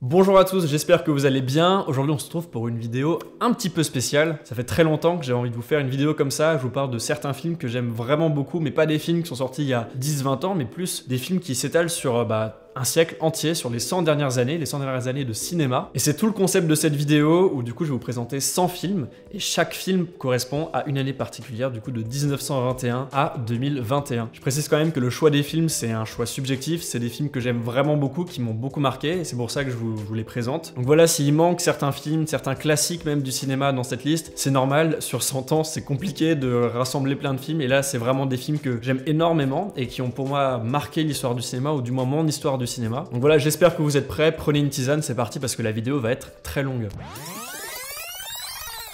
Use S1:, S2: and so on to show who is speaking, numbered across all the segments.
S1: Bonjour à tous, j'espère que vous allez bien. Aujourd'hui on se retrouve pour une vidéo un petit peu spéciale. Ça fait très longtemps que j'ai envie de vous faire une vidéo comme ça. Je vous parle de certains films que j'aime vraiment beaucoup, mais pas des films qui sont sortis il y a 10-20 ans, mais plus des films qui s'étalent sur un siècle entier, sur les 100 dernières années, les 100 dernières années de cinéma. Et c'est tout le concept de cette vidéo où du coup je vais vous présenter 100 films et chaque film correspond à une année particulière, du coup de 1921 à 2021. Je précise quand même que le choix des films c'est un choix subjectif, c'est des films que j'aime vraiment beaucoup, qui m'ont beaucoup marqué et c'est pour ça que je vous les présente. Donc voilà, s'il manque certains films, certains classiques même du cinéma dans cette liste, c'est normal, sur 100 ans c'est compliqué de rassembler plein de films et là c'est vraiment des films que j'aime énormément et qui ont pour moi marqué l'histoire du cinéma ou du moins mon histoire du cinéma. Donc voilà, j'espère que vous êtes prêts, prenez une tisane, c'est parti parce que la vidéo va être très longue.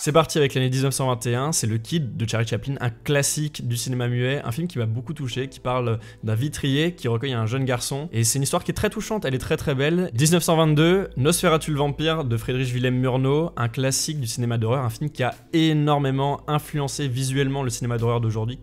S1: C'est parti avec l'année 1921, c'est Le Kid de Charlie Chaplin, un classique du cinéma muet, un film qui m'a beaucoup touché, qui parle d'un vitrier qui recueille un jeune garçon, et c'est une histoire qui est très touchante, elle est très très belle. 1922, Nosferatu le vampire de Friedrich Wilhelm Murnau, un classique du cinéma d'horreur, un film qui a énormément influencé visuellement le cinéma d'horreur d'aujourd'hui,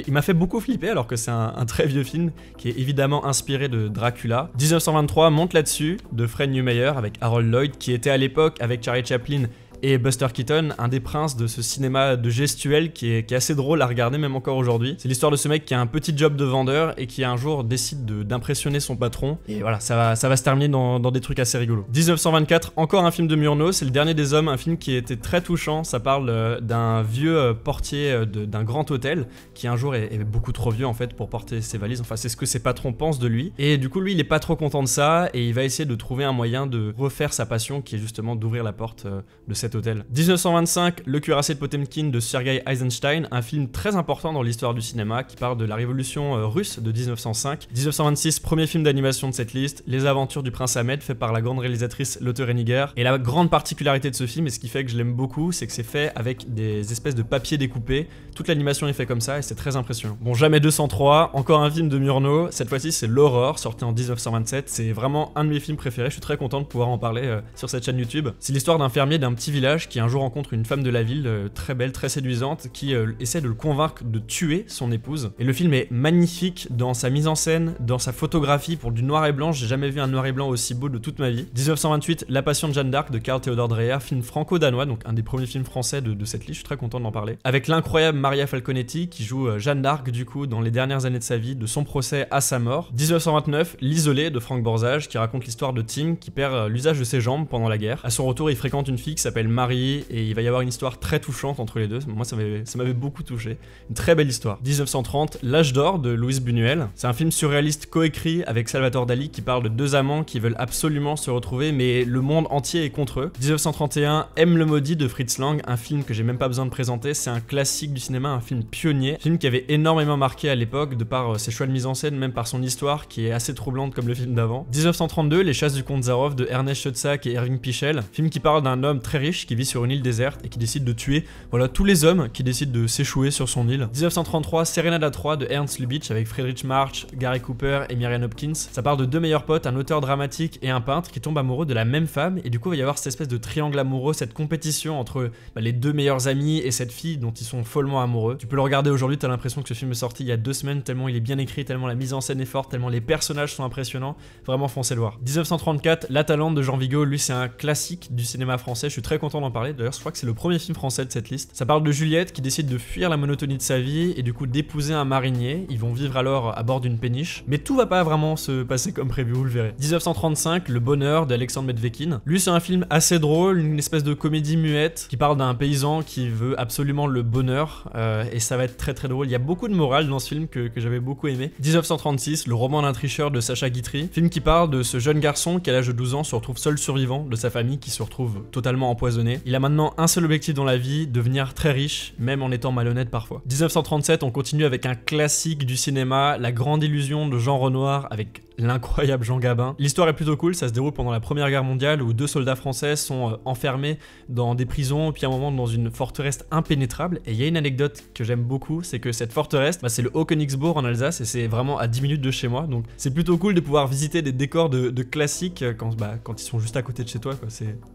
S1: il m'a fait beaucoup flipper alors que c'est un très vieux film qui est évidemment inspiré de Dracula. 1923, Monte là-dessus de Fred Neumayer avec Harold Lloyd, qui était à l'époque avec Charlie Chaplin et Buster Keaton, un des princes de ce cinéma de gestuel qui est assez drôle à regarder même encore aujourd'hui. C'est l'histoire de ce mec qui a un petit job de vendeur et qui un jour décide d'impressionner son patron. Et voilà, ça va se terminer dans des trucs assez rigolos. 1924, encore un film de Murnau, c'est Le Dernier des Hommes, un film qui était très touchant. Ça parle d'un vieux portier d'un grand hôtel qui un jour est beaucoup trop vieux en fait pour porter ses valises. Enfin, c'est ce que ses patrons pensent de lui. Et du coup, lui, il est pas trop content de ça et il va essayer de trouver un moyen de refaire sa passion qui est justement d'ouvrir la porte de cette hôtel. 1925, Le Cuirassé de Potemkin de Sergei Eisenstein, un film très important dans l'histoire du cinéma qui parle de la révolution russe de 1905. 1926, premier film d'animation de cette liste, Les Aventures du Prince Ahmed, fait par la grande réalisatrice Lotte Reiniger. Et la grande particularité de ce film, et ce qui fait que je l'aime beaucoup, c'est que c'est fait avec des espèces de papier découpé. Toute l'animation est faite comme ça et c'est très impressionnant. Bon, Jamais 203, encore un film de Murnau, cette fois-ci c'est L'Aurore, sorti en 1927. C'est vraiment un de mes films préférés, je suis très content de pouvoir en parler sur cette chaîne YouTube. C'est l'histoire d'un fermier d'un petit village qui un jour rencontre une femme de la ville très belle, très séduisante, qui essaie de le convaincre de tuer son épouse. Et le film est magnifique dans sa mise en scène, dans sa photographie, pour du noir et blanc. J'ai jamais vu un noir et blanc aussi beau de toute ma vie. 1928, La Passion de Jeanne d'Arc de Carl Theodor Dreyer, film franco-danois, donc un des premiers films français de cette liste, je suis très content d'en parler. Avec l'incroyable Maria Falconetti qui joue Jeanne d'Arc du coup dans les dernières années de sa vie, de son procès à sa mort. 1929, L'Isolé de Franck Borzage qui raconte l'histoire de Tim qui perd l'usage de ses jambes pendant la guerre. À son retour, il fréquente une fille qui s'appelle Marie et il va y avoir une histoire très touchante entre les deux. Moi, ça m'avait beaucoup touché. Une très belle histoire. 1930, L'Âge d'or de Luis Buñuel. C'est un film surréaliste coécrit avec Salvador Dali qui parle de deux amants qui veulent absolument se retrouver, mais le monde entier est contre eux. 1931, M le maudit de Fritz Lang, un film que j'ai même pas besoin de présenter. C'est un classique du cinéma, un film pionnier. Un film qui avait énormément marqué à l'époque, de par ses choix de mise en scène, même par son histoire qui est assez troublante comme le film d'avant. 1932, Les Chasses du comte Zaroff de Ernest Schoedsack et Irving Pichel. Film qui parle d'un homme très riche qui vit sur une île déserte et qui décide de tuer tous les hommes qui décident de s'échouer sur son île. 1933, Serenade à 3 de Ernst Lubitsch avec Friedrich March, Gary Cooper et Miriam Hopkins. Ça parle de deux meilleurs potes, un auteur dramatique et un peintre qui tombent amoureux de la même femme et du coup il va y avoir cette espèce de triangle amoureux, cette compétition entre les deux meilleurs amis et cette fille dont ils sont follement amoureux. Tu peux le regarder aujourd'hui, t'as l'impression que ce film est sorti il y a 2 semaines tellement il est bien écrit, tellement la mise en scène est forte, tellement les personnages sont impressionnants. Vraiment foncez le voir. 1934, La Talente de Jean Vigo, lui c'est un classique du cinéma français, je suis très content d'en parler. D'ailleurs je crois que c'est le premier film français de cette liste. Ça parle de Juliette qui décide de fuir la monotonie de sa vie et du coup d'épouser un marinier. Ils vont vivre alors à bord d'une péniche. Mais tout va pas vraiment se passer comme prévu, vous le verrez. 1935, Le Bonheur d'Alexandre Medvekin. Lui c'est un film assez drôle, une espèce de comédie muette qui parle d'un paysan qui veut absolument le bonheur et ça va être très très drôle. Il y a beaucoup de morale dans ce film que j'avais beaucoup aimé. 1936, Le Roman d'un tricheur de Sacha Guitry. Film qui parle de ce jeune garçon qui à l'âge de 12 ans se retrouve seul survivant de sa famille qui se retrouve totalement empoisonné. Il a maintenant un seul objectif dans la vie, devenir très riche, même en étant malhonnête parfois. 1937, on continue avec un classique du cinéma, La Grande Illusion de Jean Renoir avec l'incroyable Jean Gabin. L'histoire est plutôt cool, ça se déroule pendant la Première Guerre mondiale où 2 soldats français sont enfermés dans des prisons, puis à un moment dans une forteresse impénétrable. Et il y a une anecdote que j'aime beaucoup, c'est que cette forteresse, c'est le Haut-Königsbourg en Alsace et c'est vraiment à 10 minutes de chez moi. Donc c'est plutôt cool de pouvoir visiter des décors de classiques quand ils sont juste à côté de chez toi, quoi.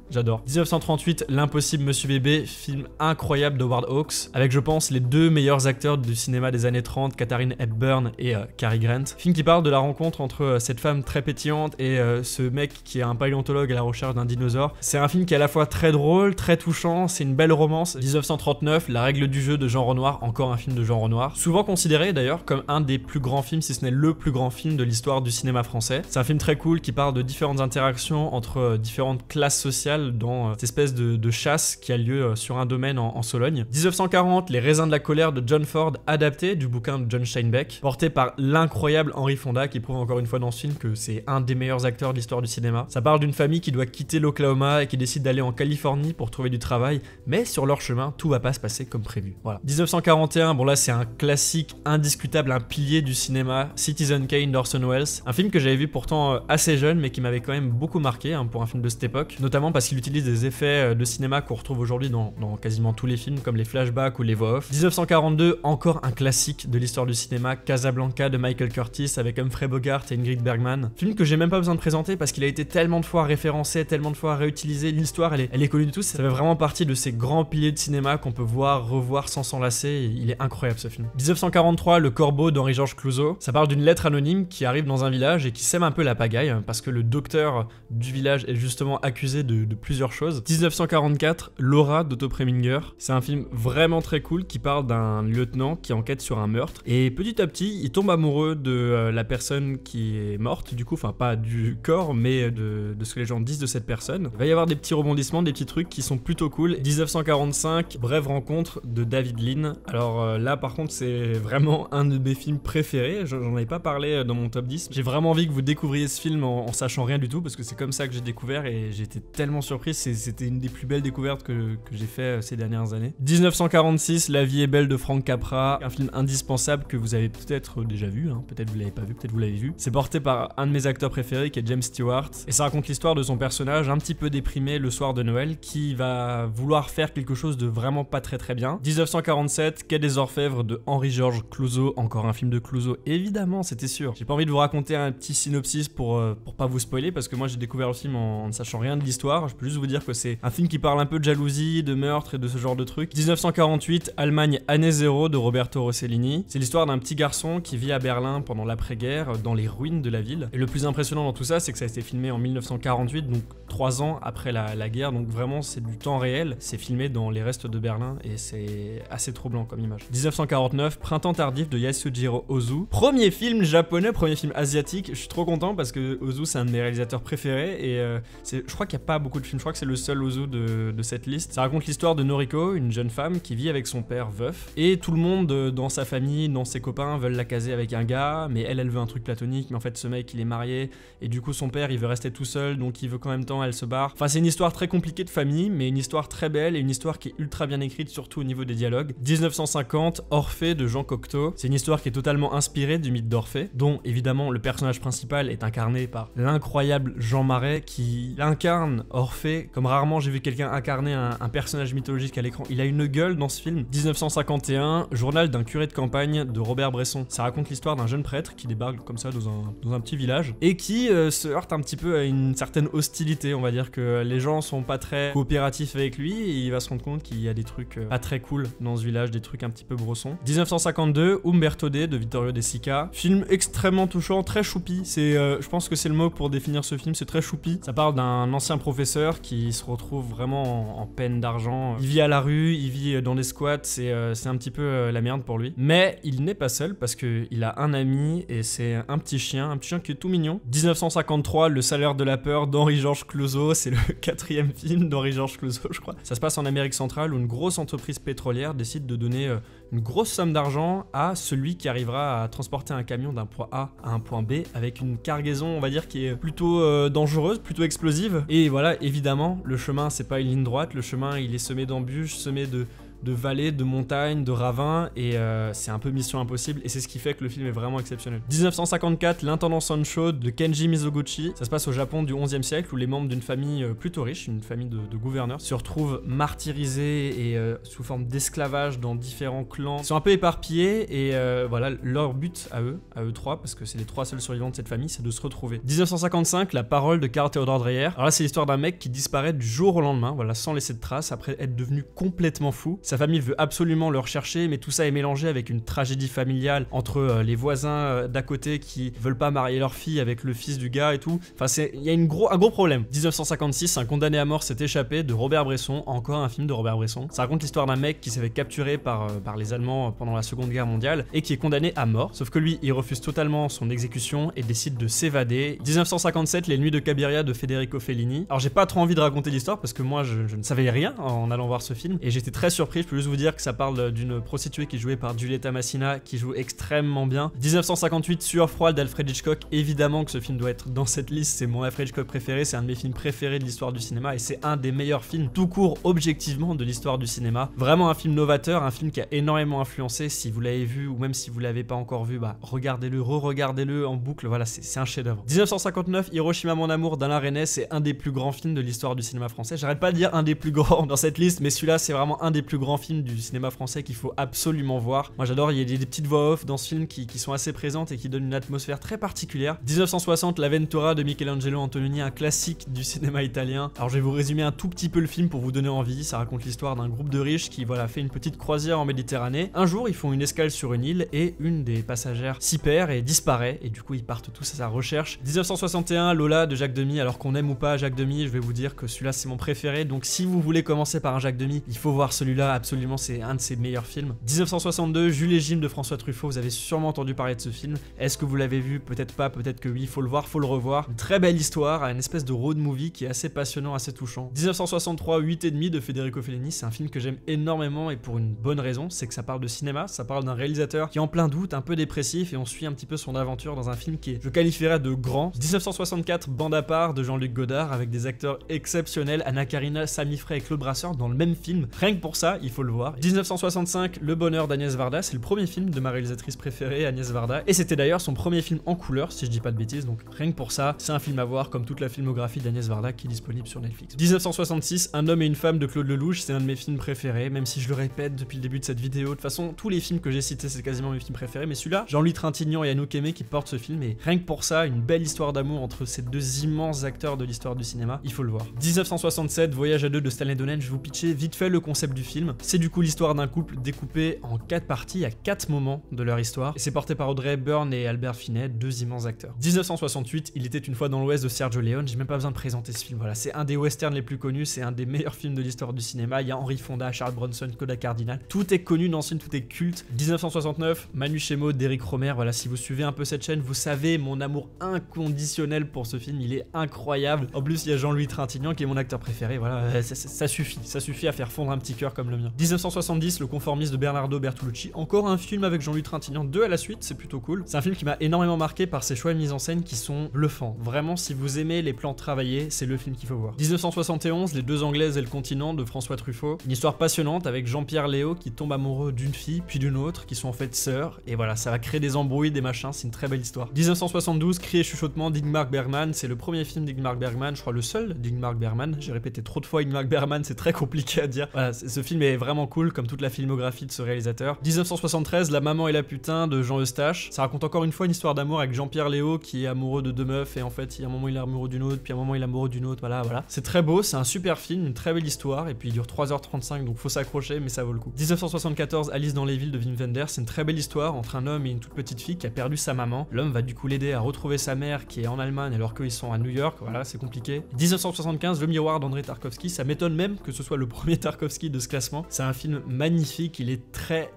S1: J'adore. 1938, L'Impossible Monsieur Bébé, film incroyable de Howard Hawks, avec je pense les 2 meilleurs acteurs du cinéma des années 30, Katharine Hepburn et Cary Grant. Film qui parle de la rencontre entre entre cette femme très pétillante et ce mec qui est un paléontologue à la recherche d'un dinosaure. C'est un film qui est à la fois très drôle, très touchant, c'est une belle romance. 1939, La règle du jeu de Jean Renoir, encore un film de Jean Renoir. Souvent considéré d'ailleurs comme un des plus grands films, si ce n'est le plus grand film de l'histoire du cinéma français. C'est un film très cool qui parle de différentes interactions entre différentes classes sociales dans cette espèce de chasse qui a lieu sur un domaine en Sologne. 1940, Les raisins de la colère de John Ford, adapté du bouquin de John Steinbeck, porté par l'incroyable Henry Fonda, qui prouve encore une fois dans ce film que c'est un des meilleurs acteurs de l'histoire du cinéma. Ça parle d'une famille qui doit quitter l'Oklahoma et qui décide d'aller en Californie pour trouver du travail, mais sur leur chemin, tout va pas se passer comme prévu. Voilà. 1941, bon là c'est un classique indiscutable, un pilier du cinéma, Citizen Kane d'Orson Welles, un film que j'avais vu pourtant assez jeune, mais qui m'avait quand même beaucoup marqué pour un film de cette époque, notamment parce qu'il utilise des effets de cinéma qu'on retrouve aujourd'hui dans quasiment tous les films, comme les flashbacks ou les voix off. 1942, encore un classique de l'histoire du cinéma, Casablanca de Michael Curtis avec Humphrey Bogart et Ingrid Bergman. Film que j'ai même pas besoin de présenter parce qu'il a été tellement de fois référencé, tellement de fois réutilisé. L'histoire, elle est connue de tous. Ça fait vraiment partie de ces grands piliers de cinéma qu'on peut voir, revoir sans s'enlacer. Il est incroyable ce film. 1943, Le Corbeau d'Henri-Georges Clouzot. Ça parle d'une lettre anonyme qui arrive dans un village et qui sème un peu la pagaille parce que le docteur du village est justement accusé de plusieurs choses. 1944, Laura d'Otto Preminger. C'est un film vraiment très cool qui parle d'un lieutenant qui enquête sur un meurtre et petit à petit il tombe amoureux de la personne qui est morte, du coup, enfin pas du corps mais de ce que les gens disent de cette personne. Il va y avoir des petits rebondissements, des petits trucs qui sont plutôt cool. 1945, Brève rencontre de David Lean. Alors là par contre c'est vraiment un de mes films préférés, j'en avais pas parlé dans mon top 10. J'ai vraiment envie que vous découvriez ce film en sachant rien du tout parce que c'est comme ça que j'ai découvert et j'étais tellement surpris, c'était une des plus belles découvertes que j'ai fait ces dernières années. 1946, La vie est belle de Frank Capra, un film indispensable que vous avez peut-être déjà vu, peut-être vous l'avez pas vu, peut-être vous l'avez vu. C'est porté par un de mes acteurs préférés qui est James Stewart et ça raconte l'histoire de son personnage un petit peu déprimé le soir de Noël qui va vouloir faire quelque chose de vraiment pas très bien. 1947, Quai des Orfèvres de Henri-Georges Clouzot, encore un film de Clouzot, évidemment, c'était sûr. J'ai pas envie de vous raconter un petit synopsis pour pas vous spoiler parce que moi j'ai découvert le film en ne sachant rien de l'histoire. Je peux juste vous dire que c'est un film qui parle un peu de jalousie, de meurtre et de ce genre de trucs. 1948, Allemagne année 0 de Roberto Rossellini. C'est l'histoire d'un petit garçon qui vit à Berlin pendant l'après-guerre dans les ruines de la ville. Et le plus impressionnant dans tout ça, c'est que ça a été filmé en 1948, donc 3 ans après la guerre, donc vraiment c'est du temps réel. C'est filmé dans les restes de Berlin et c'est assez troublant comme image. 1949, Printemps tardif de Yasujiro Ozu. Premier film japonais, premier film asiatique. Je suis trop content parce que Ozu c'est un de mes réalisateurs préférés et je crois qu'il n'y a pas beaucoup de films, je crois que c'est le seul Ozu de cette liste. Ça raconte l'histoire de Noriko, une jeune femme qui vit avec son père veuf et tout le monde dans sa famille, dans ses copains veulent la caser avec un gars, mais elle veut un truc platonique, mais en fait ce mec il est marié et du coup son père il veut rester tout seul donc il veut qu'en même temps elle se barre. Enfin c'est une histoire très compliquée de famille mais une histoire très belle et une histoire qui est ultra bien écrite surtout au niveau des dialogues. 1950, Orphée de Jean Cocteau. C'est une histoire qui est totalement inspirée du mythe d'Orphée dont évidemment le personnage principal est incarné par l'incroyable Jean Marais qui incarne Orphée comme rarement j'ai vu quelqu'un incarner un personnage mythologique à l'écran. Il a une gueule dans ce film. 1951, Journal d'un curé de campagne de Robert Bresson. Ça raconte l'histoire d'un jeune prêtre qui débarque comme ça dans un petit village et qui se heurte un petit peu à une certaine hostilité. On va dire que les gens sont pas très coopératifs avec lui et il va se rendre compte qu'il y a des trucs pas très cool dans ce village, des trucs un petit peu brossons. 1952, Umberto D de Vittorio De Sica. Film extrêmement touchant, très choupi. Je pense que c'est le mot pour définir ce film, c'est très choupi. Ça parle d'un ancien professeur qui se retrouve vraiment en peine d'argent. Il vit à la rue, il vit dans des squats, c'est un petit peu la merde pour lui. Mais il n'est pas seul parce qu'il a un ami et c'est un petit chien qui est tout mignon. 1953, Le salaire de la peur d'Henri-Georges Clouzot, c'est le 4e film d'Henri-Georges Clouzot, je crois. Ça se passe en Amérique centrale où une grosse entreprise pétrolière décide de donner une grosse somme d'argent à celui qui arrivera à transporter un camion d'un point A à un point B avec une cargaison, on va dire, qui est plutôt dangereuse, plutôt explosive. Et voilà, évidemment, le chemin, c'est pas une ligne droite, le chemin, il est semé d'embûches, semé de vallées, de montagnes, de ravins et c'est un peu mission impossible et c'est ce qui fait que le film est vraiment exceptionnel. 1954, L'intendant Sancho de Kenji Mizoguchi. Ça se passe au Japon du 11e siècle où les membres d'une famille plutôt riche, une famille de gouverneurs, se retrouvent martyrisés et sous forme d'esclavage dans différents clans. Ils sont un peu éparpillés et voilà, leur but à eux trois, parce que c'est les 3 seuls survivants de cette famille, c'est de se retrouver. 1955, La parole de Karl Theodor Dreyer. Alors là, c'est l'histoire d'un mec qui disparaît du jour au lendemain, voilà, sans laisser de traces, après être devenu complètement fou. Sa sa famille veut absolument le rechercher, mais tout ça est mélangé avec une tragédie familiale entre les voisins d'à côté qui veulent pas marier leur fille avec le fils du gars et tout. Enfin, il y a un gros problème. 1956, un condamné à mort s'est échappé de Robert Bresson, encore un film de Robert Bresson. Ça raconte l'histoire d'un mec qui s'est fait capturer par les Allemands pendant la Seconde Guerre mondiale et qui est condamné à mort. Sauf que lui, il refuse totalement son exécution et décide de s'évader. 1957, Les Nuits de Cabiria de Federico Fellini. Alors j'ai pas trop envie de raconter l'histoire parce que moi je ne savais rien en allant voir ce film et j'étais très surpris. Je peux juste vous dire que ça parle d'une prostituée qui est jouée par Giulietta Massina qui joue extrêmement bien. 1958, Sueur froide d'Alfred Hitchcock. Évidemment que ce film doit être dans cette liste, c'est mon Alfred Hitchcock préféré, c'est un de mes films préférés de l'histoire du cinéma et c'est un des meilleurs films tout court objectivement de l'histoire du cinéma. Vraiment un film novateur, un film qui a énormément influencé. Si vous l'avez vu ou même si vous l'avez pas encore vu, bah regardez-le, re-regardez-le en boucle, voilà, c'est un chef-d'œuvre. 1959, Hiroshima mon amour d'Alain Resnais, c'est un des plus grands films de l'histoire du cinéma français. J'arrête pas de dire un des plus grands dans cette liste, mais celui-là c'est vraiment un des plus grands films du cinéma français qu'il faut absolument voir. Moi j'adore, il y a des petites voix off dans ce film qui sont assez présentes et qui donnent une atmosphère très particulière. 1960, La Ventura de Michelangelo Antonioni, un classique du cinéma italien. Alors je vais vous résumer un tout petit peu le film pour vous donner envie. Ça raconte l'histoire d'un groupe de riches qui fait une petite croisière en Méditerranée. Un jour ils font une escale sur une île et une des passagères s'y perd et disparaît et du coup ils partent tous à sa recherche. 1961, Lola de Jacques Demy. Alors qu'on aime ou pas Jacques Demy, je vais vous dire que celui-là c'est mon préféré, donc si vous voulez commencer par un Jacques Demy, il faut voir celui-là, absolument, c'est un de ses meilleurs films. 1962, Jules et Jim de François Truffaut. Vous avez sûrement entendu parler de ce film. Est-ce que vous l'avez vu? Peut-être pas, peut-être que oui, faut le voir, faut le revoir. Une très belle histoire, une espèce de road movie qui est assez passionnant, assez touchant. 1963, 8,5 de Federico Fellini, c'est un film que j'aime énormément et pour une bonne raison, c'est que ça parle de cinéma, ça parle d'un réalisateur qui est en plein doute, un peu dépressif et on suit un petit peu son aventure dans un film qui est, je qualifierais de grand. 1964, Bande à part de Jean-Luc Godard avec des acteurs exceptionnels, Anna Karina, Sami Frey et Claude Brasseur dans le même film. Rien que pour ça, il faut le voir. 1965, Le bonheur d'Agnès Varda, c'est le premier film de ma réalisatrice préférée, Agnès Varda, et c'était d'ailleurs son premier film en couleur, si je dis pas de bêtises, donc rien que pour ça, c'est un film à voir comme toute la filmographie d'Agnès Varda qui est disponible sur Netflix. 1966, Un homme et une femme de Claude Lelouch, c'est un de mes films préférés, même si je le répète depuis le début de cette vidéo. De toute façon, tous les films que j'ai cités, c'est quasiment mes films préférés, mais celui-là, Jean-Louis Trintignant et Anouk Aimé qui portent ce film, et rien que pour ça, une belle histoire d'amour entre ces deux immenses acteurs de l'histoire du cinéma, il faut le voir. 1967, Voyage à deux de Stanley Donen, je vais vous pitcher vite fait le concept du film. C'est du coup l'histoire d'un couple découpé en 4 parties à 4 moments de leur histoire, et c'est porté par Audrey Hepburn et Albert Finney, deux immenses acteurs. 1968, Il était une fois dans l'Ouest de Sergio Leone, j'ai même pas besoin de présenter ce film, voilà, c'est un des westerns les plus connus, c'est un des meilleurs films de l'histoire du cinéma, il y a Henry Fonda, Charles Bronson, Coda Cardinal, tout est connu dans ce film, tout est culte. 1969, Manu Chemo d'Éric Rohmer, voilà, si vous suivez un peu cette chaîne, vous savez mon amour inconditionnel pour ce film, il est incroyable. En plus, il y a Jean-Louis Trintignant qui est mon acteur préféré, voilà, ça suffit à faire fondre un petit cœur comme le mien. 1970, Le conformiste de Bernardo Bertolucci, encore un film avec Jean-Louis Trintignant, 2 à la suite, c'est plutôt cool. C'est un film qui m'a énormément marqué par ses choix de mise en scène qui sont bluffants. Vraiment, si vous aimez les plans travaillés, c'est le film qu'il faut voir. 1971, Les deux Anglaises et le continent de François Truffaut, une histoire passionnante avec Jean-Pierre Léaud qui tombe amoureux d'une fille puis d'une autre qui sont en fait sœurs, et voilà, ça va créer des embrouilles, des machins, c'est une très belle histoire. 1972, Cris et chuchotements d'Ingmar Bergman, c'est le premier film d'Ingmar Bergman, je crois le seul d'Ingmar Bergman, j'ai répété trop de fois Ingmar Bergman, c'est très compliqué à dire. Voilà, ce film est vraiment cool comme toute la filmographie de ce réalisateur. 1973, La maman et la putain de Jean Eustache, ça raconte encore une fois une histoire d'amour avec Jean-Pierre Léaud qui est amoureux de deux meufs et en fait il y a un moment il est amoureux d'une autre, puis à un moment il est amoureux d'une autre, voilà. C'est très beau, c'est un super film, une très belle histoire et puis il dure 3h35 donc faut s'accrocher mais ça vaut le coup. 1974, Alice dans les villes de Wim Wenders, c'est une très belle histoire entre un homme et une toute petite fille qui a perdu sa maman. L'homme va du coup l'aider à retrouver sa mère qui est en Allemagne alors qu'ils sont à New York, voilà, c'est compliqué. 1975, Le miroir d'André Tarkovsky, ça m'étonne même que ce soit le premier Tarkovsky de ce classement. C'est un film magnifique, il est très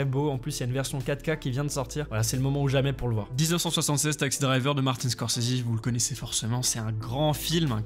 S1: beau, en plus il y a une version 4K qui vient de sortir. Voilà, c'est le moment ou jamais pour le voir. 1976, Taxi Driver de Martin Scorsese, vous le connaissez forcément, c'est un grand film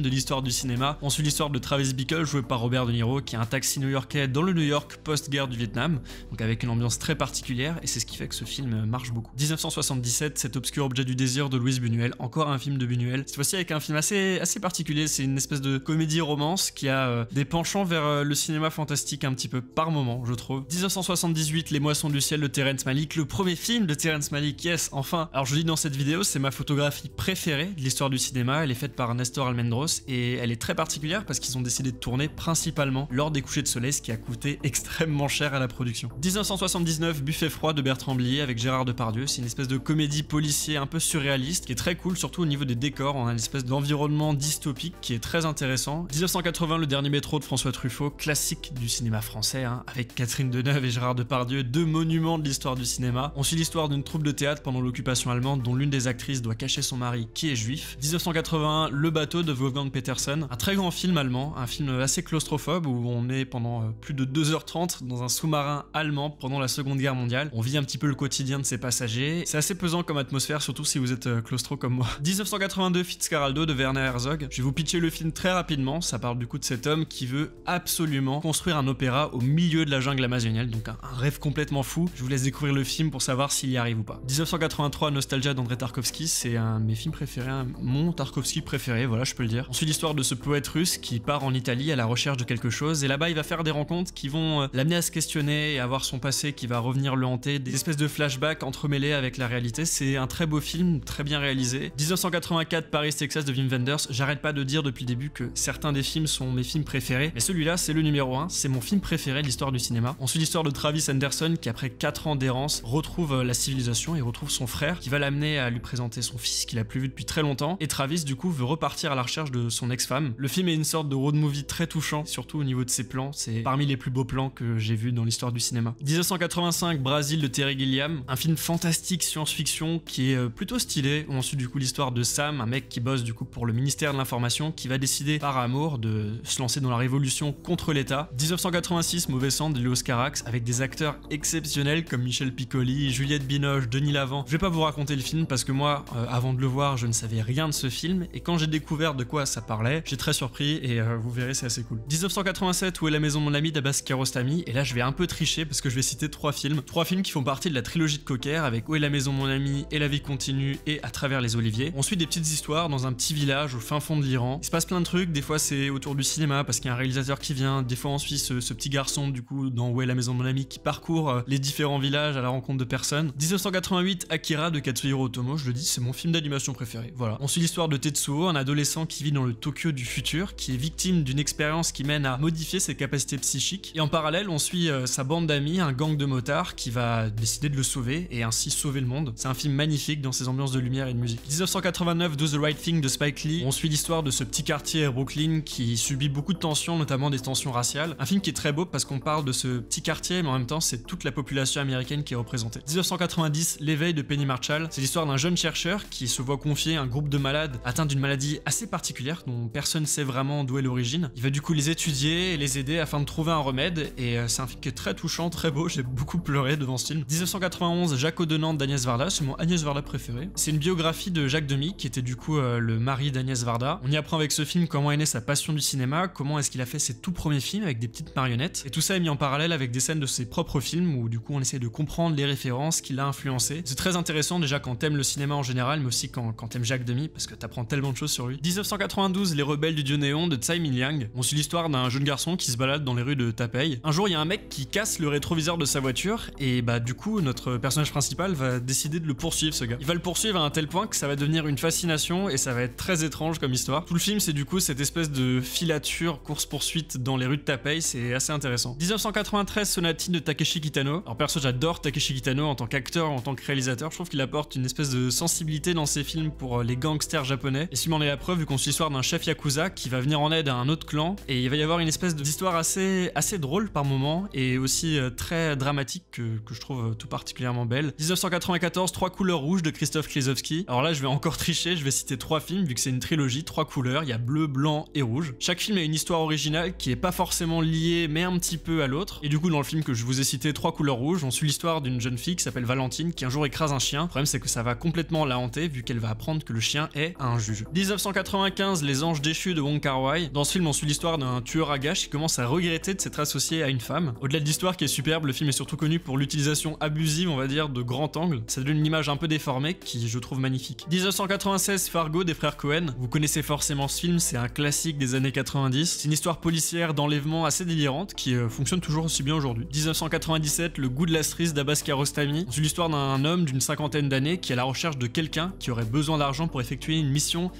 S1: de l'histoire du cinéma. On suit l'histoire de Travis Bickle joué par Robert De Niro qui est un taxi new-yorkais dans le New York post-guerre du Vietnam, donc avec une ambiance très particulière et c'est ce qui fait que ce film marche beaucoup. 1977, Cet obscur objet du désir de Louise Buñuel, encore un film de Buñuel, cette fois-ci avec un film assez particulier, c'est une espèce de comédie-romance qui a des penchants vers le cinéma fantastique un petit peu par moment, je trouve. 1978, Les moissons du ciel de Terrence Malick, le premier film de Terrence Malick, yes, enfin. Alors je dis dans cette vidéo, c'est ma photographie préférée de l'histoire du cinéma, elle est faite par Nestor Almendros et elle est très particulière parce qu'ils ont décidé de tourner principalement lors des couchers de soleil, ce qui a coûté extrêmement cher à la production. 1979, Buffet froid de Bertrand Blier avec Gérard Depardieu, c'est une espèce de comédie policier un peu surréaliste qui est très cool, surtout au niveau des décors, on a une espèce d'environnement dystopique qui est très intéressant. 1980, Le dernier métro de François Truffaut, classique du cinéma français, hein, avec Catherine Deneuve et Gérard Depardieu, deux monuments de l'histoire du cinéma. On suit l'histoire d'une troupe de théâtre pendant l'occupation allemande dont l'une des actrices doit cacher son mari qui est juif. 1981, Le bateau de Wolfgang Petersen, un très grand film allemand, un film assez claustrophobe où on est pendant plus de 2h30 dans un sous-marin allemand pendant la Seconde Guerre mondiale. On vit un petit peu le quotidien de ses passagers. C'est assez pesant comme atmosphère, surtout si vous êtes claustro comme moi. 1982, Fitzcarraldo de Werner Herzog. Je vais vous pitcher le film très rapidement. Ça parle du coup de cet homme qui veut absolument construire un opéra au milieu de la jungle amazonienne, donc un rêve complètement fou. Je vous laisse découvrir le film pour savoir s'il y arrive ou pas. 1983, Nostalgia d'André Tarkovsky, c'est un de mes films préférés, mon Tarkovsky préféré, voilà, je peux le dire. On suit l'histoire de ce poète russe qui part en Italie à la recherche de quelque chose, et là-bas il va faire des rencontres qui vont l'amener à se questionner et avoir son passé qui va revenir le hanter, des espèces de flashbacks entremêlés avec la réalité. C'est un très beau film, très bien réalisé. 1984, Paris, Texas de Wim Wenders. J'arrête pas de dire depuis le début que certains des films sont mes films préférés, mais celui-là c'est le numéro 1, c'est mon film préféré de l'histoire du cinéma. On suit l'histoire de Travis Anderson qui après 4 ans d'errance retrouve la civilisation et retrouve son frère qui va l'amener à lui présenter son fils qu'il a plus vu depuis très longtemps, et Travis du coup veut repartir à la recherche de son ex-femme. Le film est une sorte de road movie très touchant, surtout au niveau de ses plans, c'est parmi les plus beaux plans que j'ai vus dans l'histoire du cinéma. 1985, Brésil de Terry Gilliam, un film fantastique science-fiction qui est plutôt stylé, où on suit du coup l'histoire de Sam, un mec qui bosse du coup pour le ministère de l'information, qui va décider par amour de se lancer dans la révolution contre l'État. 1986, Mauvais sang de Léos Carax, avec des acteurs exceptionnels comme Michel Piccoli, Juliette Binoche, Denis Lavant. Je vais pas vous raconter le film parce que moi, avant de le voir, je ne savais rien de ce film, et quand j'ai découvert de quoi ça parlait, j'ai très surpris, et vous verrez, c'est assez cool. 1987, Où est la maison de mon ami d'Abbas Kiarostami, et là je vais un peu tricher parce que je vais citer 3 films qui font partie de la trilogie de Cocker, avec Où est la maison de mon ami et La vie continue et À travers les oliviers. On suit des petites histoires dans un petit village au fin fond de l'Iran. Il se passe plein de trucs, des fois c'est autour du cinéma parce qu'il y a un réalisateur qui vient, des fois on suit ce petit garçon du coup dans Où est la maison de mon ami qui parcourt les différents villages à la rencontre de personnes. 1988, Akira de Katsuhiro Otomo, je le dis, c'est mon film d'animation préféré. Voilà. On suit l'histoire de Tetsuo, un adolescent qui vit dans le Tokyo du futur, qui est victime d'une expérience qui mène à modifier ses capacités psychiques. Et en parallèle, on suit sa bande d'amis, un gang de motards qui va décider de le sauver et ainsi sauver le monde. C'est un film magnifique dans ses ambiances de lumière et de musique. 1989, Do the Right Thing de Spike Lee. On suit l'histoire de ce petit quartier à Brooklyn qui subit beaucoup de tensions, notamment des tensions raciales. Un film qui est très beau parce qu'on parle de ce petit quartier, mais en même temps c'est toute la population américaine qui est représentée. 1990, L'éveil de Penny Marshall. C'est l'histoire d'un jeune chercheur qui se voit confier un groupe de malades atteints d'une maladie assez particulière dont personne ne sait vraiment d'où est l'origine. Il va du coup les étudier et les aider afin de trouver un remède, et c'est un film qui est très touchant, très beau, j'ai beaucoup pleuré devant ce film. 1991, Jacques Audenant d'Agnès Varda, c'est mon Agnès Varda préféré. C'est une biographie de Jacques Demy, qui était du coup le mari d'Agnès Varda. On y apprend avec ce film comment est née sa passion du cinéma, comment est-ce qu'il a fait ses tout premiers films avec des petites marionnettes, et tout ça est mis en parallèle avec des scènes de ses propres films où du coup on essaie de comprendre les références qu'il a influencées. C'est très intéressant déjà quand t'aimes le cinéma en général, mais aussi quand t'aimes Jacques Demy, parce que t'apprends tellement de choses sur lui. 1992, Les rebelles du dieu néon de Tsai Ming-liang. On suit l'histoire d'un jeune garçon qui se balade dans les rues de Taipei. Un jour il y a un mec qui casse le rétroviseur de sa voiture, et bah du coup notre personnage principal va décider de le poursuivre, ce gars. Il va le poursuivre à un tel point que ça va devenir une fascination, et ça va être très étrange comme histoire. Tout le film c'est du coup cette espèce de filature, course-poursuite dans les rues de Taipei, c'est assez intéressant. 1993, Sonatine de Takeshi Kitano. Alors perso j'adore Takeshi Kitano en tant qu'acteur, en tant que réalisateur, je trouve qu'il apporte une espèce de sensibilité dans ses films pour les gangsters japonais, et celui-là en est la preuve vu qu'on suit l'histoire d'un chef yakuza qui va venir en aide à un autre clan, et il va y avoir une espèce d'histoire assez drôle par moment, et aussi très dramatique que je trouve tout particulièrement belle. 1994, Trois couleurs rouges de Christophe Kieslowski. Alors là je vais encore tricher, je vais citer 3 films vu que c'est une trilogie, 3 couleurs, il y a bleu, blanc et rouge. Chaque film a une histoire originale qui est pas forcément liée mais un petit peu à l'autre, et du coup dans le film que je vous ai cité, Trois couleurs rouges, on suit l'histoire d'une jeune fille qui s'appelle Valentine qui un jour écrase un chien. Le problème c'est que ça va complètement la hanter vu qu'elle va apprendre que le chien est un juge. 1995, Les anges déchus de Wong Kar-wai. Dans ce film on suit l'histoire d'un tueur à gages qui commence à regretter de s'être associé à une femme. Au-delà de l'histoire qui est superbe, le film est surtout connu pour l'utilisation abusive, on va dire, de grand angle. Ça donne une image un peu déformée qui je trouve magnifique. 1996, Fargo des frères Cohen. Vous connaissez forcément ce film, c'est un classique des années 90. C'est une histoire policière d'enlèvement assez délirante qui fonctionne toujours aussi bien aujourd'hui. 1997, Le goût de la cerise d'Abbas Kiarostami. C'est l'histoire d'un homme d'une cinquantaine d'années qui est à la recherche de quelqu'un qui aurait besoin d'argent pour effectuer une mission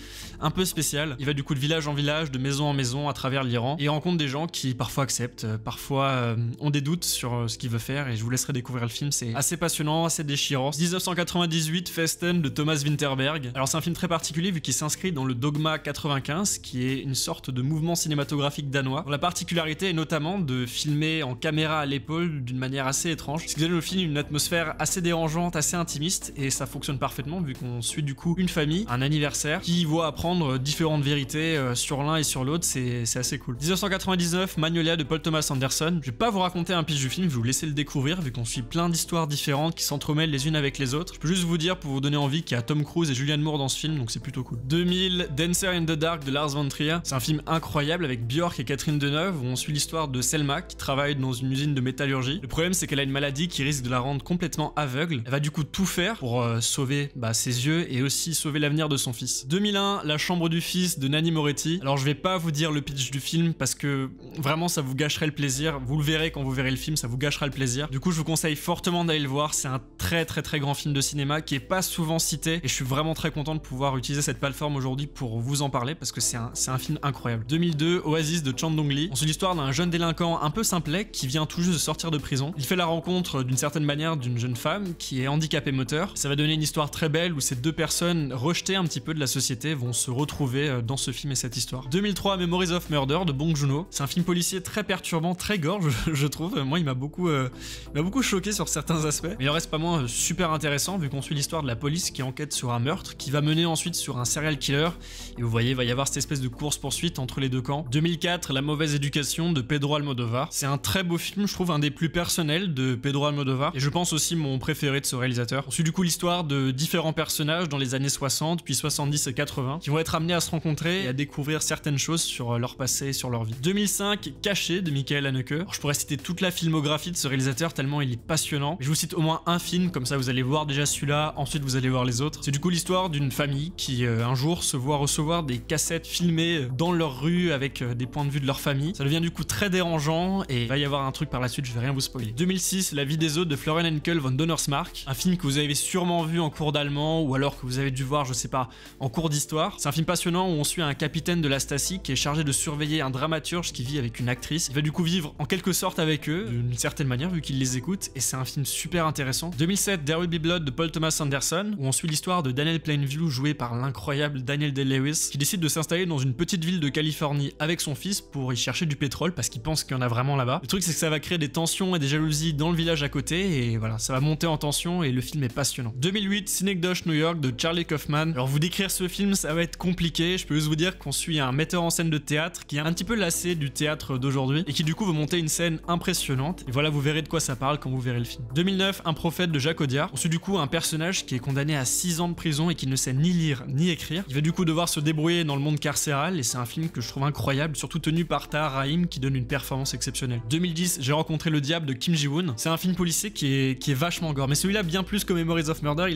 S1: un peu spéciale. Il va du coup de village en village, de maison en maison à travers l'Iran, et il rencontre des gens qui parfois acceptent, parfois ont des doutes sur ce qu'il veut faire, et je vous laisserai découvrir le film, c'est assez passionnant, assez déchirant. 1998, Festen de Thomas Winterberg. Alors c'est un film très particulier vu qu'il s'inscrit dans le Dogma 95, qui est une sorte de mouvement cinématographique danois. La particularité et notamment de filmer en caméra à l'épaule d'une manière assez étrange, ce qui donne au film une atmosphère assez dérangeante, assez intimiste, et ça fonctionne parfaitement vu qu'on suit du coup une famille, un anniversaire, qui voit apprendre différentes vérités sur l'un et sur l'autre, c'est assez cool. 1999, Magnolia de Paul Thomas Anderson. Je vais pas vous raconter un pitch du film, je vais vous laisser le découvrir vu qu'on suit plein d'histoires différentes qui s'entremêlent les unes avec les autres. Je peux juste vous dire pour vous donner envie qu'il y a Tom Cruise et Julianne Moore dans ce film, donc c'est plutôt cool. 2000, Dancer in the Dark de Lars von Trier. C'est un film incroyable avec Björk et Catherine Deneuve où on suit l'histoire de Selma qui travaille dans une usine de métallurgie. Le problème c'est qu'elle a une maladie qui risque de la rendre complètement aveugle. Elle va du coup tout faire pour sauver ses yeux et aussi sauver l'avenir de son fils. 2001, La chambre du fils de Nanni Moretti. Alors je vais pas vous dire le pitch du film parce que vraiment ça vous gâcherait le plaisir. Vous le verrez quand vous verrez le film, ça vous gâchera le plaisir. Du coup je vous conseille fortement d'aller le voir. C'est un très grand film de cinéma qui est pas souvent cité et je suis vraiment très content de pouvoir utiliser cette plateforme aujourd'hui pour vous en parler parce que c'est un film incroyable. 2002, Oasis de Chan Dong-li. On suit l'histoire d'un jeune délinquant un peu simplet qui vient tout juste de sortir de prison. Il fait la rencontre d'une certaine manière d'une jeune femme qui est handicapée moteur. Ça va donner une histoire très belle où ces deux personnes rejetées un petit peu de la société vont se retrouver dans ce film et cette histoire. 2003, Memories of Murder de Bong Joon-ho. C'est un film policier très perturbant, très gore je trouve. Moi il m'a beaucoup choqué sur certains aspects. Mais il en reste pas moins super intéressant vu qu'on suit l'histoire de la police qui enquête sur un meurtre qui va mener ensuite sur un serial killer. Et vous voyez, il va y avoir cette espèce de course-poursuite entre les deux camps. 2004, La mauvaise éducation de Pedro Almodovar. C'est un très beau film, je trouve un des plus personnels de Pedro Almodovar. Et je pense aussi mon préféré de ce réalisateur. On suit du coup l'histoire de différents personnages dans les années 60, puis 70 et 80, qui vont être amenés à se rencontrer et à découvrir certaines choses sur leur passé et sur leur vie. 2005, Caché de Michael Haneke. Alors, je pourrais citer toute la filmographie de ce réalisateur tellement il est passionnant. Je vous cite au moins un film, comme ça vous allez voir déjà celui-là, ensuite vous allez voir les autres. C'est du coup l'histoire d'une famille qui un jour se voit recevoir des cassettes filmées dans leur rue avec des points de vue de leur famille. Ça devient du coup très dérangeant et il va y avoir un truc par la suite, je vais rien vous spoiler. 2006, La vie des autres de Florian Henkel von Donnersmarck. Un film que vous avez sûrement vu en cours d'allemand ou alors que vous avez dû voir, je sais pas, en cours d'histoire. C'est un film passionnant où on suit un capitaine de la Stasi qui est chargé de surveiller un dramaturge qui vit avec une actrice. Il va du coup vivre en quelque sorte avec eux, d'une certaine manière vu qu'il les écoute, et c'est un film super intéressant. 2007, There Will Be Blood de Paul Thomas Anderson, où on suit l'histoire de Daniel Plainview joué par l'incroyable Daniel Day-Lewis, qui décide de s'installer dans une petite ville de Californie avec son fils pour y chercher du pétrole parce qu'il pense qu'il y en a vraiment là-bas. Le truc c'est que ça va créer des tensions et des jalousies dans le village à côté et voilà, ça va monter en tension et le film est passionnant. 2008, Synecdoche New York de Charlie Kaufman. Alors vous décrire ce film ça va être compliqué, je peux juste vous dire qu'on suit un metteur en scène de théâtre qui est un petit peu lassé du théâtre d'aujourd'hui et qui du coup veut monter une scène impressionnante et voilà vous verrez de quoi ça parle quand vous verrez le film. 2009, Un prophète de Jacques Audiard. On suit du coup un personnage qui est condamné à 6 ans de prison et qui ne sait ni lire ni écrire. Il va du coup devoir se débrouiller dans le monde carcéral et c'est un film que je trouve incroyable, surtout tenu par Tahar Rahim qui donne une performance exceptionnelle. 2010, J'ai rencontré le diable de Kim Ji-woon. C'est un film policier qui est vachement gore, mais celui-là bien plus que Memories of Murder,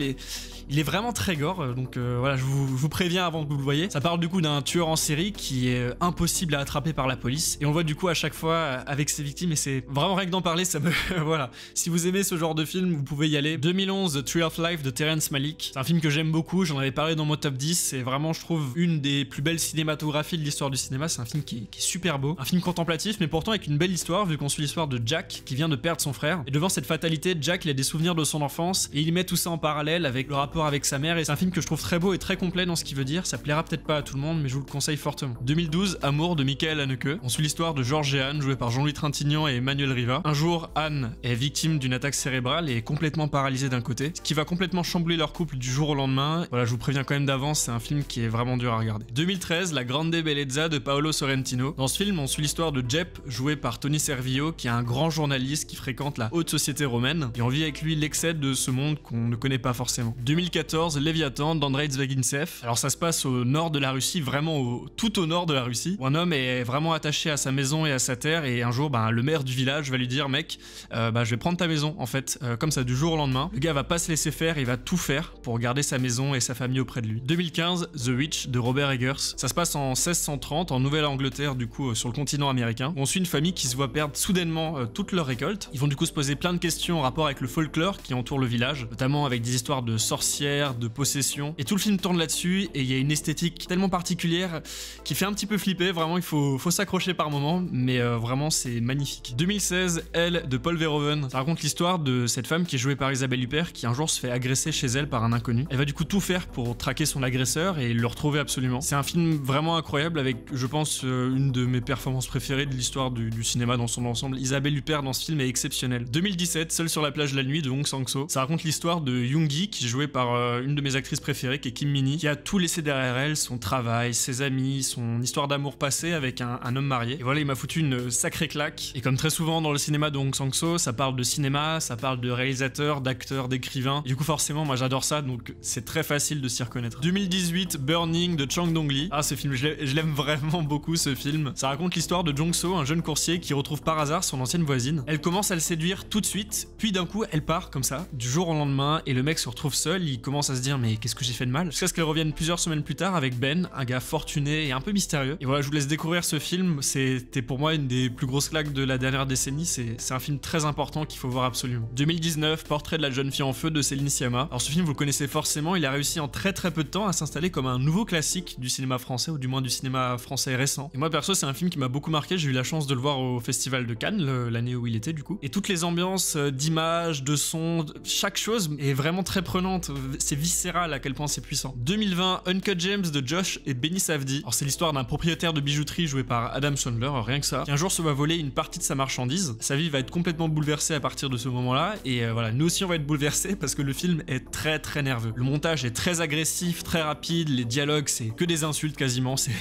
S1: il est vraiment très gore, donc voilà, je vous préviens avant que vous le voyez. Ça parle du coup d'un tueur en série qui est impossible à attraper par la police et on le voit du coup à chaque fois avec ses victimes et c'est vraiment rien que d'en parler, ça me voilà. Si vous aimez ce genre de film, vous pouvez y aller. 2011, The Tree of Life de Terrence Malick. C'est un film que j'aime beaucoup, j'en avais parlé dans mon top 10, c'est vraiment je trouve une des plus belles cinématographies de l'histoire du cinéma, c'est un film qui est super beau, un film contemplatif mais pourtant avec une belle histoire vu qu'on suit l'histoire de Jack qui vient de perdre son frère et devant cette fatalité, Jack il a des souvenirs de son enfance et il met tout ça en parallèle avec le rapport avec sa mère et c'est un film que je trouve très beau et très complet dans ce qu'il veut dire, ça plaira peut-être pas à tout le monde mais je vous le conseille fortement. 2012, Amour de Michael Haneke. On suit l'histoire de Georges et Anne joué par Jean-Louis Trintignant et Emmanuel Riva. Un jour, Anne est victime d'une attaque cérébrale et est complètement paralysée d'un côté, ce qui va complètement chambouler leur couple du jour au lendemain. Voilà, je vous préviens quand même d'avance, c'est un film qui est vraiment dur à regarder. 2013, La Grande Bellezza de Paolo Sorrentino. Dans ce film, on suit l'histoire de Jep, joué par Tony Servillo, qui est un grand journaliste qui fréquente la haute société romaine, et on vit avec lui l'excès de ce monde qu'on ne connaît pas forcément. 2014, Léviathan d'Andrei Zvagintsev. Alors ça se passe au nord de la Russie, vraiment tout au nord de la Russie, où un homme est vraiment attaché à sa maison et à sa terre, et un jour, le maire du village va lui dire, mec, je vais prendre ta maison, en fait, comme ça, du jour au lendemain. Le gars va pas se laisser faire, il va tout faire pour garder sa maison et sa famille auprès de lui. 2015, The Witch de Robert Eggers. Ça se passe en 1630, en Nouvelle-Angleterre, du coup, sur le continent américain, où on suit une famille qui se voit perdre soudainement toute leur récolte. Ils vont du coup se poser plein de questions en rapport avec le folklore qui entoure le village, notamment avec des histoires de sorcières, de possessions, et tout le film tourne là-dessus, et il y a une esthétique tellement particulière qui fait un petit peu flipper, vraiment, il faut s'accrocher par moment, mais vraiment, c'est magnifique. 2016, Elle de Paul Verhoeven. Ça raconte l'histoire de cette femme qui est jouée par Isabelle Huppert, qui un jour se fait agresser chez elle par un inconnu. Elle va du coup tout faire pour traquer son agresseur et le retrouver absolument. C'est un film vraiment incroyable avec, je pense, une de mes performances préférées de l'histoire du cinéma dans son ensemble. Isabelle Huppert dans ce film est exceptionnelle. 2017, Seul sur la plage de la nuit de Hong Sang-soo. Ça raconte l'histoire de Yoon-gi, qui est jouée par une de mes actrices préférées, qui est Kim Min-hee, qui a tout laissé derrière elle, son travail, ses amis, son histoire d'amour passée avec un homme marié. Et voilà, il m'a foutu une sacrée claque. Et comme très souvent dans le cinéma de Hong Sang-soo, ça parle de cinéma, ça parle de réalisateurs, d'acteurs, d'écrivains. Du coup, forcément, moi j'adore ça, donc c'est très facile de s'y reconnaître. 2018, Burning de Chang Dong-li. Ah, ce film, je l'aime vraiment beaucoup, ce film. Ça raconte l'histoire de Jong-soo, un jeune coursier qui retrouve par hasard son ancienne voisine. Elle commence à le séduire tout de suite, puis d'un coup, elle part comme ça, du jour au lendemain, et le mec se retrouve seul. Il commence à se dire, mais qu'est-ce que j'ai fait de mal? Jusqu'à ce qu'elle revienne plusieurs semaines plus tard avec Ben, un gars fortuné et un peu mystérieux. Et voilà, je vous laisse découvrir ce film. C'était pour moi une des plus grosses claques de la dernière décennie. C'est un film très important qu'il faut voir absolument. 2019, Portrait de la jeune fille en feu de Céline Sciamma. Alors ce film, vous le connaissez forcément, il a réussi en très peu de temps à s'installer comme un nouveau classique du cinéma français, ou du moins du cinéma français récent. Et moi perso, c'est un film qui m'a beaucoup marqué. J'ai eu la chance de le voir au Festival de Cannes, l'année où il était du coup. Et toutes les ambiances d'images, de sons, chaque chose est vraiment très prenante. C'est viscéral à quel point c'est puissant. 2020, Uncut James de Josh et Benny Safdie. Alors c'est l'histoire d'un propriétaire de bijouterie joué par Adam Sandler, rien que ça, qui un jour se va voler une partie de sa marchandise. Sa vie va être complètement bouleversée à partir de ce moment-là. Et voilà, nous aussi on va être bouleversés parce que le film est très nerveux. Le montage est très agressif, très rapide, les dialogues c'est que des insultes quasiment, c'est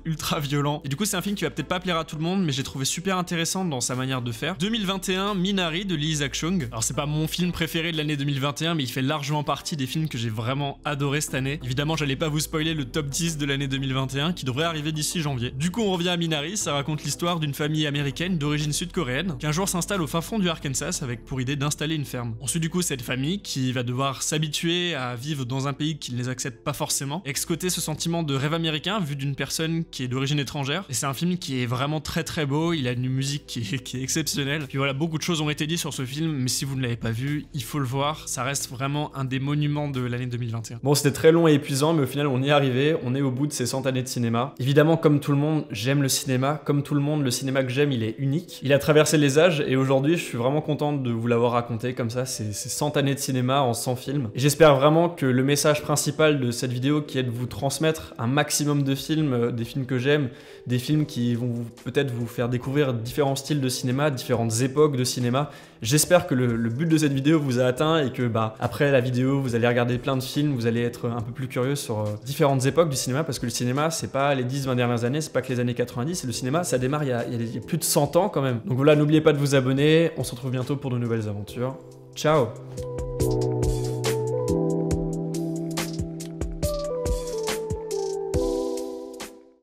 S1: ultra violent. Et du coup c'est un film qui va peut-être pas plaire à tout le monde, mais j'ai trouvé super intéressant dans sa manière de faire. 2021, Minari de Lee Isaac-chung. Alors c'est pas mon film préféré de l'année 2021, mais il fait largement partie des films que j'ai vraiment adoré cette année. Évidemment j'allais pas vous spoiler le top 10 de l'année 2021 qui devrait arriver d'ici janvier. Du coup on revient à Minari, ça raconte l'histoire d'une famille américaine d'origine sud-coréenne qui un jour s'installe au fin fond du Arkansas avec pour idée d'installer une ferme. Ensuite du coup cette famille qui va devoir s'habituer à vivre dans un pays qui ne les accepte pas forcément, ex-côté ce sentiment de rêve américain vu d'une personne qui est d'origine étrangère. Et c'est un film qui est vraiment très beau, il a une musique qui est exceptionnelle. Puis voilà, beaucoup de choses ont été dites sur ce film, mais si vous ne l'avez pas vu, il faut le voir, ça reste vraiment un des monuments de l'année 2021. Bon, c'était très long et épuisant, mais au final on y est arrivé, on est au bout de ces 100 années de cinéma. Évidemment, comme tout le monde, j'aime le cinéma, comme tout le monde, le cinéma que j'aime, il est unique. Il a traversé les âges, et aujourd'hui je suis vraiment content de vous l'avoir raconté comme ça, ces 100 années de cinéma en 100 films. Et j'espère vraiment que le message principal de cette vidéo, qui est de vous transmettre un maximum de films, des films que j'aime, des films qui vont peut-être vous faire découvrir différents styles de cinéma, différentes époques de cinéma. J'espère que le but de cette vidéo vous a atteint et que après la vidéo, vous allez regarder plein de films, vous allez être un peu plus curieux sur différentes époques du cinéma, parce que le cinéma, c'est pas les 10-20 dernières années, c'est pas que les années 90, et le cinéma, ça démarre il y a plus de 100 ans quand même. Donc voilà, n'oubliez pas de vous abonner, on se retrouve bientôt pour de nouvelles aventures. Ciao!